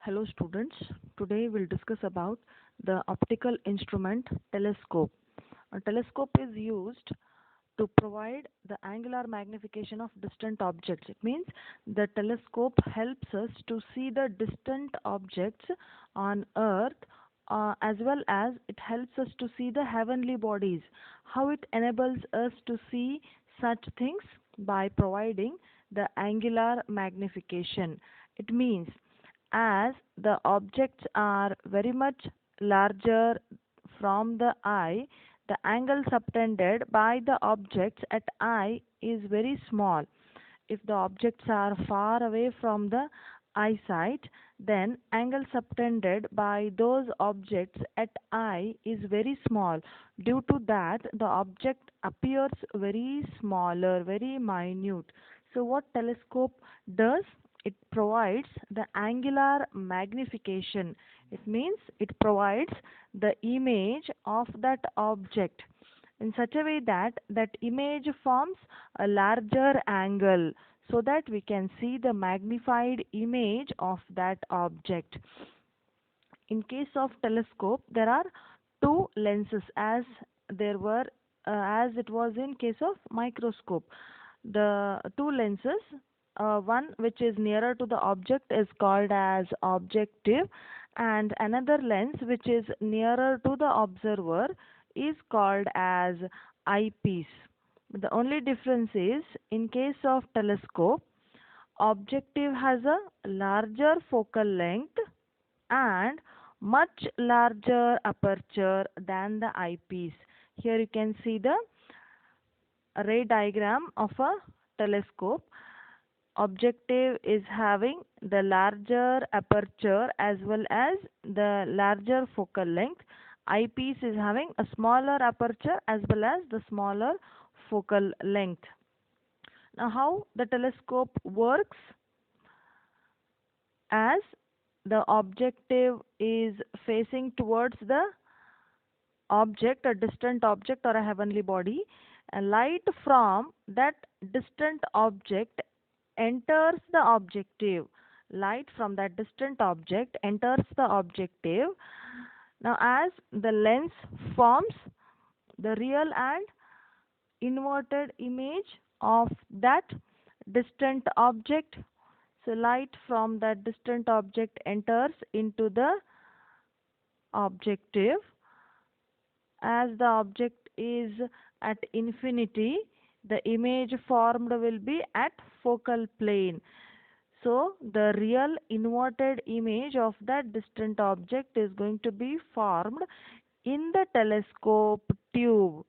Hello students, today we'll discuss about the optical instrument telescope. A telescope is used to provide the angular magnification of distant objects. It means the telescope helps us to see the distant objects on earth, as well as it helps us to see the heavenly bodies. How it enables us to see such things? By providing the angular magnification. It means as the objects are very much larger from the eye, the angle subtended by the objects at eye is very small. If the objects are far away from the eyesight, then angle subtended by those objects at eye is very small. Due to that, the object appears very smaller, very minute. So what telescope does? It provides the angular magnification. It means it provides the image of that object in such a way that that image forms a larger angle, so that we can see the magnified image of that object. In case of telescope, there are two lenses, as there were as it was in case of microscope. The two lenses, one which is nearer to the object is called as objective, and another lens which is nearer to the observer is called as eyepiece. The only difference is, in case of telescope, objective has a larger focal length and much larger aperture than the eyepiece. Here you can see the ray diagram of a telescope. Objective is having the larger aperture as well as the larger focal length. Eyepiece is having a smaller aperture as well as the smaller focal length. Now, how the telescope works? As the objective is facing towards the object, a distant object or a heavenly body, and light from that distant object enters the objective. Light from that distant object enters the objective. Now, as the lens forms the real and inverted image of that distant object, so light from that distant object enters into the objective. As the object is at infinity, the image formed will be at focal plane. So the real inverted image of that distant object is going to be formed in the telescope tube.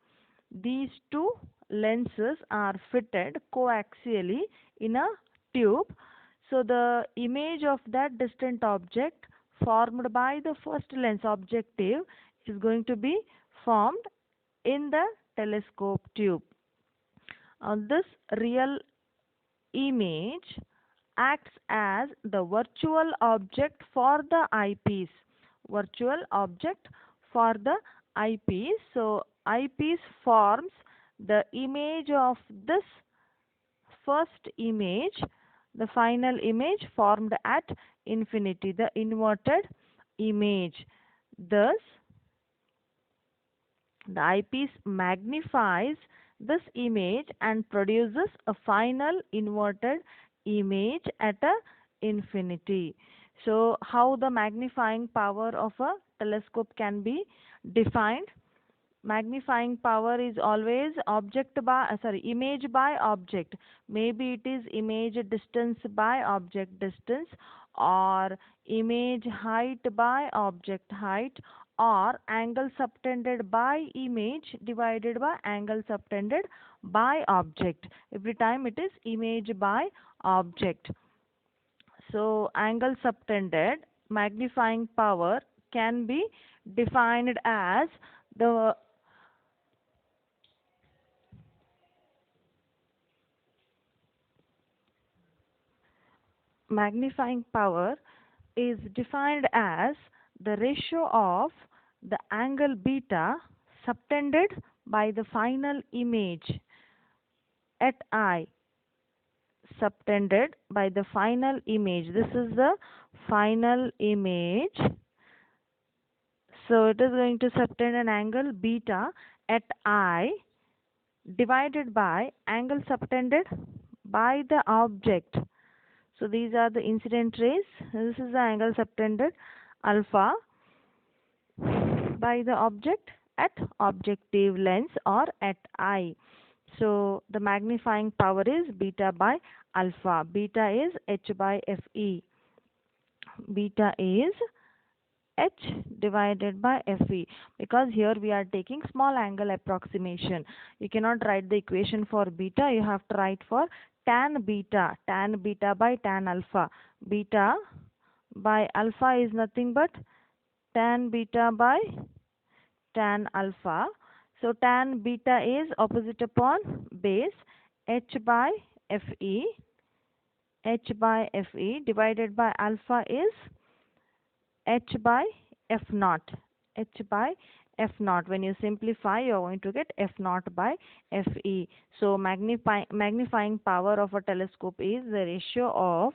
These two lenses are fitted coaxially in a tube. So the image of that distant object formed by the first lens, objective, is going to be formed in the telescope tube. This real image acts as the virtual object for the eyepiece. Virtual object for the eyepiece. So eyepiece forms the image of this first image, the final image formed at infinity, the inverted image. Thus, the eyepiece magnifies this image and produces a final inverted image at a infinity. So, how the magnifying power of a telescope can be defined? Magnifying power is always image by object. Maybe it is image distance by object distance, or image height by object height, or angle subtended by image divided by angle subtended by object. Every time it is image by object. So angle subtended magnifying power can be defined as the magnifying power is defined as the ratio of the angle beta subtended by the final image at eye subtended by the final image. This is the final image. So it is going to subtend an angle beta at I divided by angle subtended by the object. So these are the incident rays. This is the angle subtended alpha by the object at objective lens or at I. So the magnifying power is beta by alpha. Beta is h by Fe. Beta is h divided by Fe, because here we are taking small angle approximation. You cannot write the equation for beta, you have to write for tan beta by tan alpha. Beta by alpha is nothing but tan beta by tan alpha. So tan beta is opposite upon base h by Fe. H by Fe divided by alpha is h by f naught. H by f naught. When you simplify, you are going to get f naught by Fe. So magnifying power of a telescope is the ratio of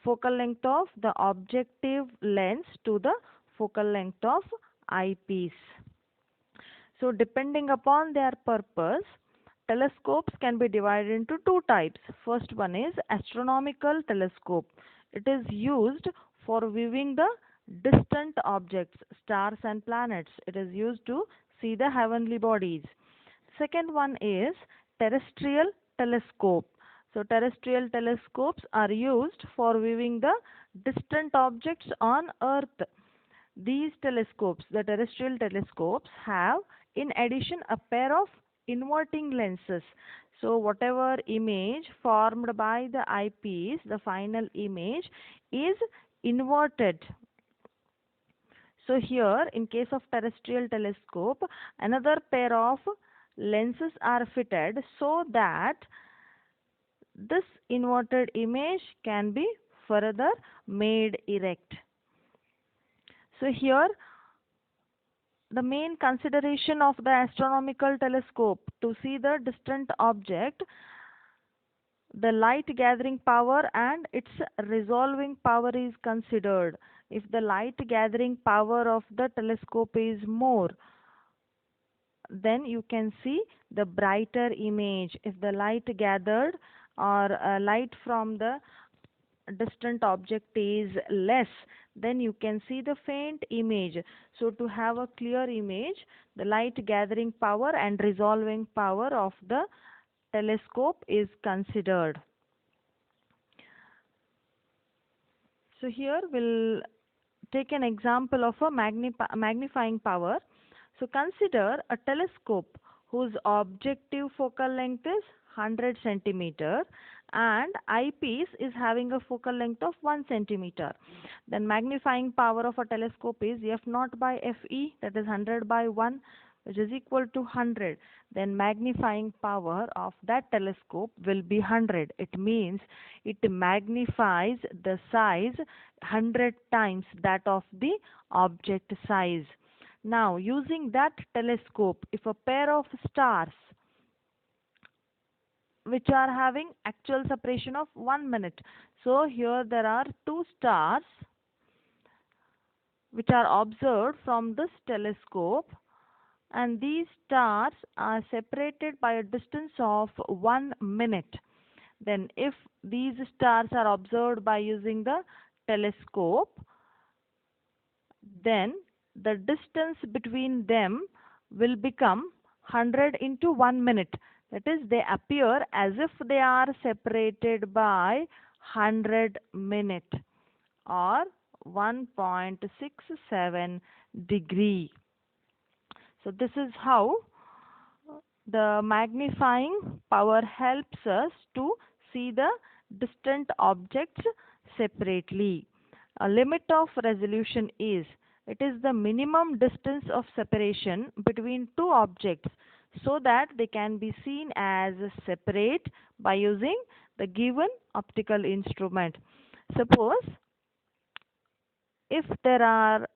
focal length of the objective lens to the focal length of eyepiece. So depending upon their purpose, telescopes can be divided into two types. First one is astronomical telescope. It is used for viewing the distant objects, stars and planets. It is used to see the heavenly bodies. Second one is terrestrial telescope. So terrestrial telescopes are used for viewing the distant objects on Earth. These telescopes, the terrestrial telescopes, have in addition a pair of inverting lenses. So whatever image formed by the eyepiece, the final image, is inverted. So here, in case of terrestrial telescope, another pair of lenses are fitted so that this inverted image can be further made erect. So here, the main consideration of the astronomical telescope to see the distant object, the light gathering power and its resolving power is considered. If the light gathering power of the telescope is more, then you can see the brighter image. If the light gathered or light from the distant object is less, then you can see the faint image. So to have a clear image, the light gathering power and resolving power of the telescope is considered. So here we'll take an example of a magnifying power. So consider a telescope whose objective focal length is 100 centimeter and eyepiece is having a focal length of 1 centimeter. Then magnifying power of a telescope is f naught by Fe, that is 100 by 1, which is equal to 100. Then magnifying power of that telescope will be 100. It means it magnifies the size 100 times that of the object size. Now, using that telescope, if a pair of stars which are having actual separation of 1 minute. So here there are two stars which are observed from this telescope, and these stars are separated by a distance of 1 minute. Then if these stars are observed by using the telescope, then the distance between them will become 100 into 1 minute. That is, they appear as if they are separated by 100 minute or 1.67 degree. So this is how the magnifying power helps us to see the distant objects separately. A limit of resolution is, it is the minimum distance of separation between two objects so that they can be seen as separate by using the given optical instrument. Suppose if there are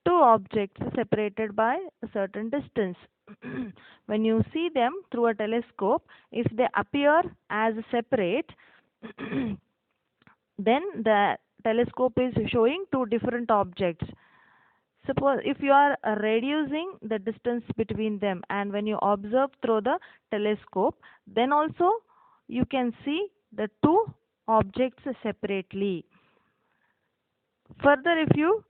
two objects separated by a certain distance, when you see them through a telescope, if they appear as separate, Then the telescope is showing two different objects. Suppose if you are reducing the distance between them, and when you observe through the telescope, then also you can see the two objects separately. Further, if you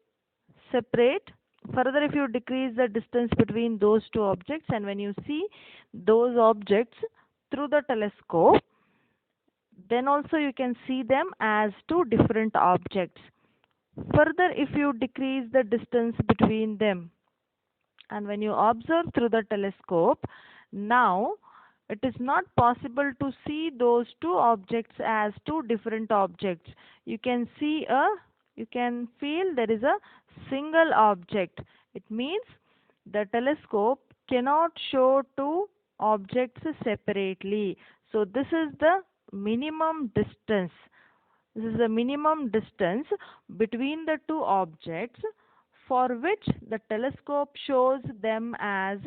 separate, further if you decrease the distance between those two objects, and when you see those objects through the telescope, then also you can see them as two different objects. Further, if you decrease the distance between them, and when you observe through the telescope, now it is not possible to see those two objects as two different objects. You can see you can feel there is a single object. It means the telescope cannot show two objects separately. So this is the minimum distance. This is the minimum distance between the two objects for which the telescope shows them as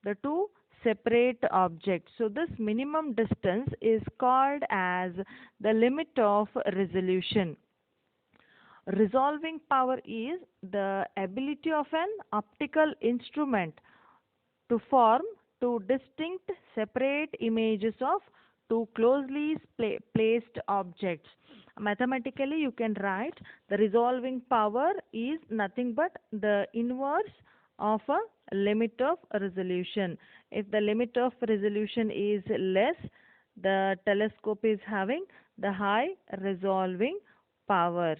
the two separate objects. So this minimum distance is called as the limit of resolution. Resolving power is the ability of an optical instrument to form two distinct separate images of two closely placed objects. Mathematically, you can write the resolving power is nothing but the inverse of a limit of resolution. If the limit of resolution is less, the telescope is having the high resolving power.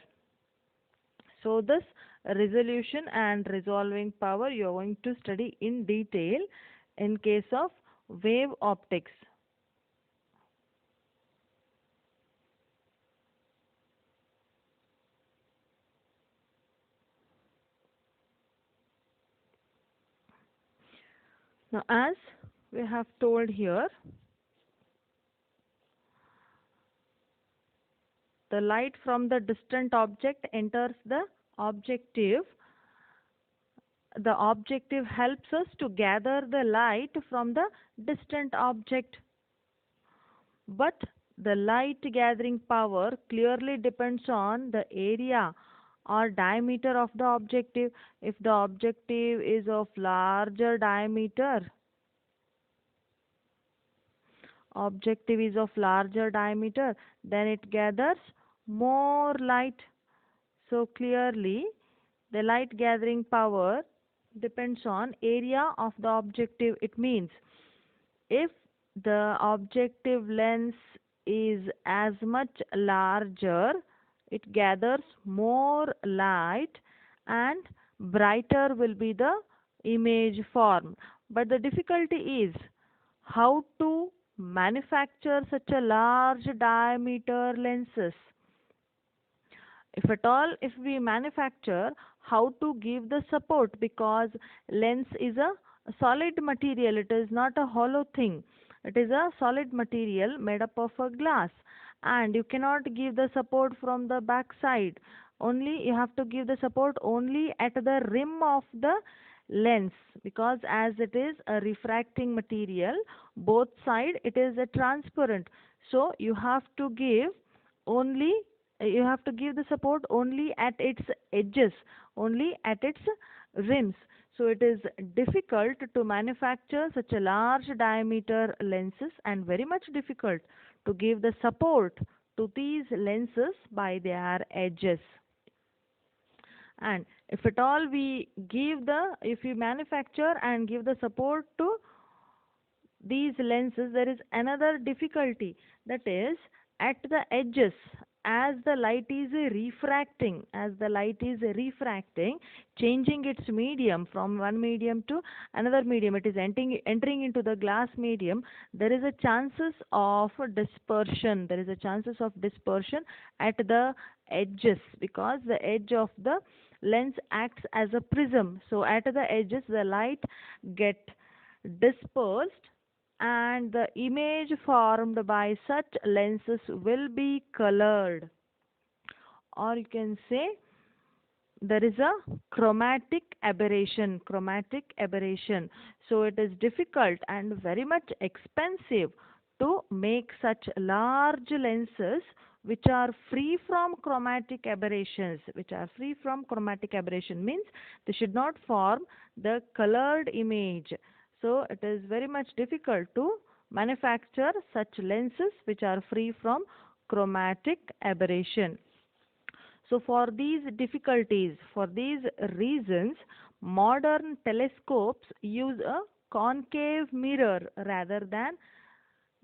So this resolution and resolving power you are going to study in detail in case of wave optics. Now as we have told here, the light from the distant object enters the objective. The objective helps us to gather the light from the distant object. But the light gathering power clearly depends on the area or diameter of the objective. If the objective is of larger diameter, then it gathers more light. So clearly the light gathering power depends on area of the objective. It means if the objective lens is as much larger, it gathers more light and brighter will be the image form. But the difficulty is how to manufacture such a large diameter lenses. If at all, if we manufacture, how to give the support, because lens is a solid material, it is not a hollow thing. It is a solid material made up of a glass, and you cannot give the support from the back side. Only you have to give the support only at the rim of the lens, because as it is a refracting material, both side it is a transparent. So only you have to give the support only at its edges, only at its rims. So it is difficult to manufacture such a large diameter lenses, and very much difficult to give the support to these lenses by their edges. And if at all if we manufacture and give the support to these lenses, there is another difficulty, that is at the edges. As the light is refracting, changing its medium from one medium to another medium, it is entering into the glass medium, there is a chances of dispersion. At the edges, because the edge of the lens acts as a prism. So at the edges the light get dispersed, and the image formed by such lenses will be colored, or you can say there is a chromatic aberration. So it is difficult and very much expensive to make such large lenses which are free from chromatic aberrations. Which are free from chromatic aberration means they should not form the colored image. So it is very much difficult to manufacture such lenses which are free from chromatic aberration. So for these difficulties, for these reasons, modern telescopes use a concave mirror rather than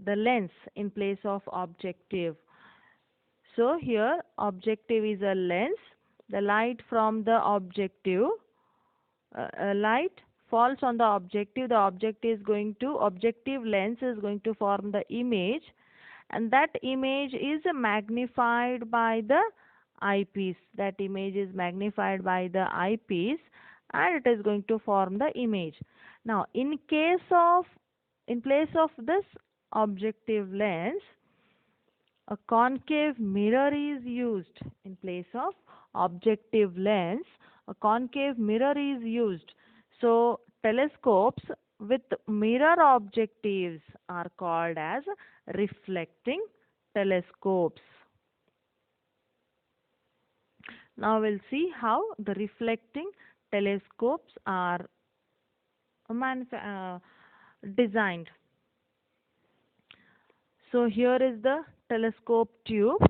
the lens in place of objective. So here objective is a lens. The light from the objective, light falls on the objective. The objective lens is going to form the image, and that image is magnified by the eyepiece. That image is magnified by the eyepiece, and it is going to form the image. Now in place of this objective lens, a concave mirror is used. In place of objective lens, a concave mirror is used. So telescopes with mirror objectives are called as reflecting telescopes. Now we'll see how the reflecting telescopes are designed. So here is the telescope tube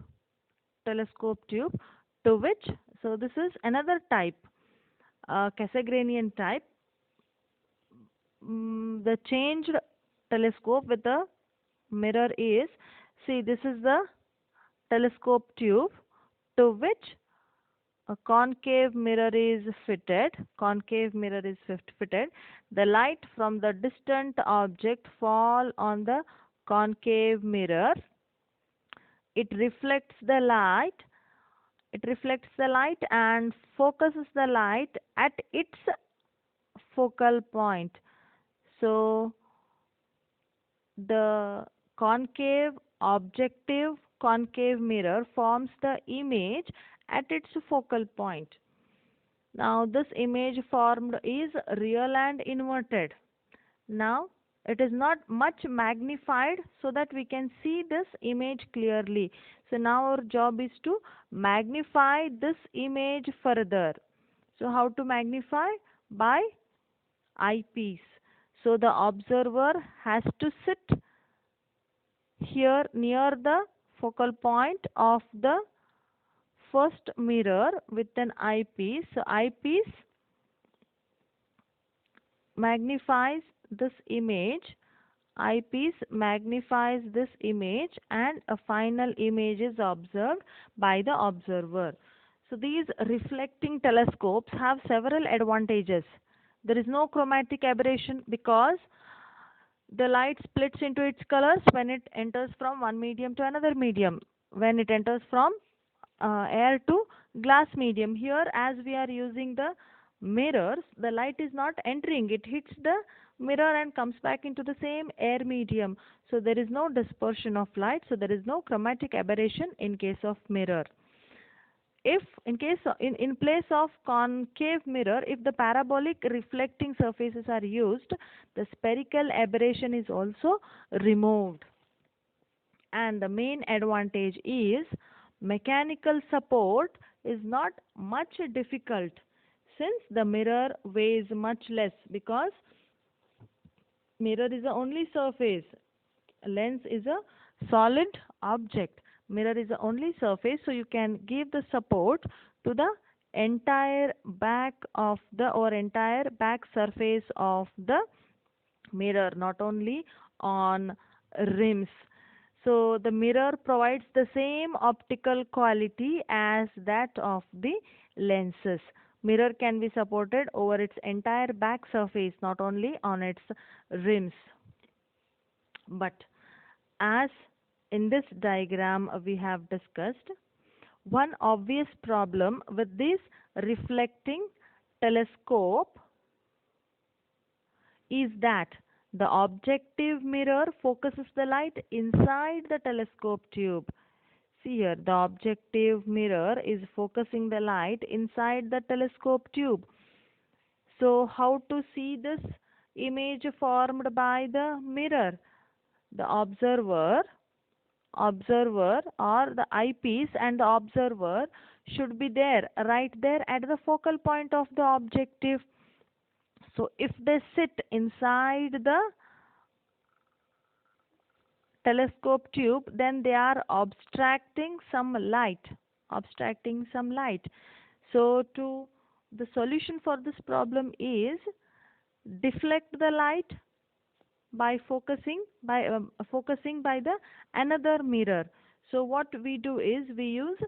to which, so this is another type, Cassegrainian type. The changed telescope with the mirror is, see, this is the telescope tube to which a concave mirror is fitted. The light from the distant object fall on the concave mirror. It reflects the light. And focuses the light at its focal point. So the concave mirror forms the image at its focal point. Now this image formed is real and inverted. Now it is not much magnified so that we can see this image clearly. So now our job is to magnify this image further. So how to magnify? By eyepiece. So the observer has to sit here near the focal point of the first mirror with an eyepiece. So eyepiece magnifies this image. And a final image is observed by the observer. So these reflecting telescopes have several advantages. There is no chromatic aberration because the light splits into its colors when it enters from one medium to another medium, when it enters from air to glass medium. Here, as we are using the mirrors, the light is not entering. It hits the mirror and comes back into the same air medium. So there is no dispersion of light. So there is no chromatic aberration in case of mirror. If in place of concave mirror, if the parabolic reflecting surfaces are used, the spherical aberration is also removed. And the main advantage is mechanical support is not much difficult since the mirror weighs much less, because mirror is the only surface, lens is a solid object, mirror is the only surface, so you can give the support to the entire back surface of the mirror, not only on rims. So the mirror provides the same optical quality as that of the lenses. Mirror can be supported over its entire back surface, not only on its rims. But as in this diagram we have discussed, one obvious problem with this reflecting telescope is that the objective mirror focuses the light inside the telescope tube. See here, the objective mirror is focusing the light inside the telescope tube. So how to see this image formed by the mirror? The observer observer or the eyepiece and the observer should be there, right there at the focal point of the objective. So if they sit inside the telescope tube, then they are abstracting some light. So to the solution for this problem is deflect the light by focusing by the another mirror. So what we do is we use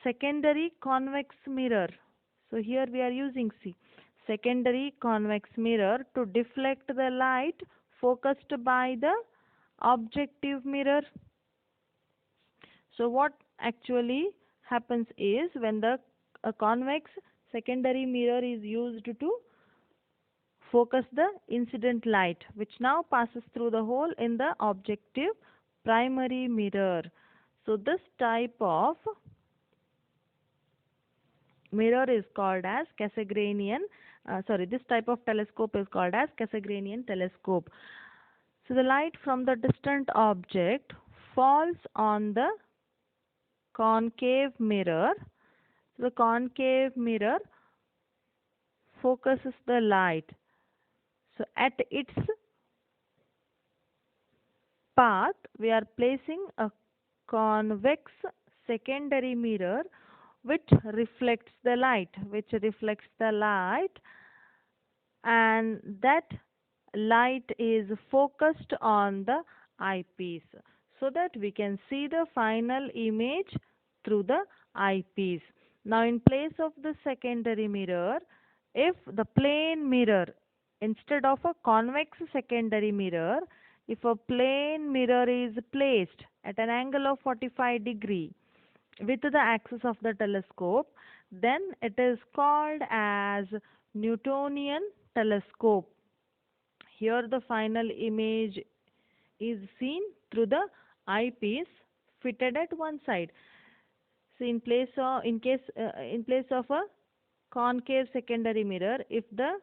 secondary convex mirror. So here we are using secondary convex mirror to deflect the light focused by the objective mirror. So what actually happens is when the a convex secondary mirror is used to focus the incident light, which now passes through the hole in the objective primary mirror. So this type of mirror is called as this type of telescope is called as Cassegrainian telescope. So the light from the distant object falls on the concave mirror. So the concave mirror focuses the light. So at its path, we are placing a convex secondary mirror which reflects the light, and that light is focused on the eyepiece so that we can see the final image through the eyepiece. Now in place of the secondary mirror, if the plane mirror, instead of a convex secondary mirror, if a plane mirror is placed at an angle of 45 degree with the axis of the telescope, then it is called as Newtonian telescope. Here the final image is seen through the eyepiece fitted at one side. So in place of a concave secondary mirror, if the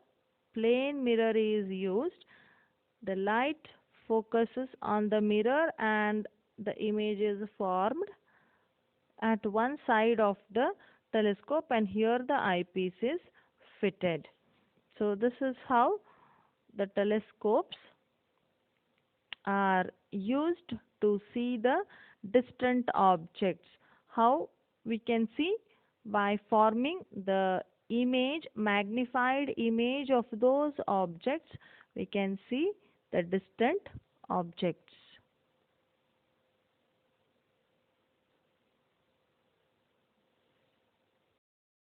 plane mirror is used, the light focuses on the mirror and the image is formed at one side of the telescope, and here the eyepiece is fitted. So this is how the telescopes are used to see the distant objects. How we can see? By forming the magnified image of those objects, we can see the distant objects.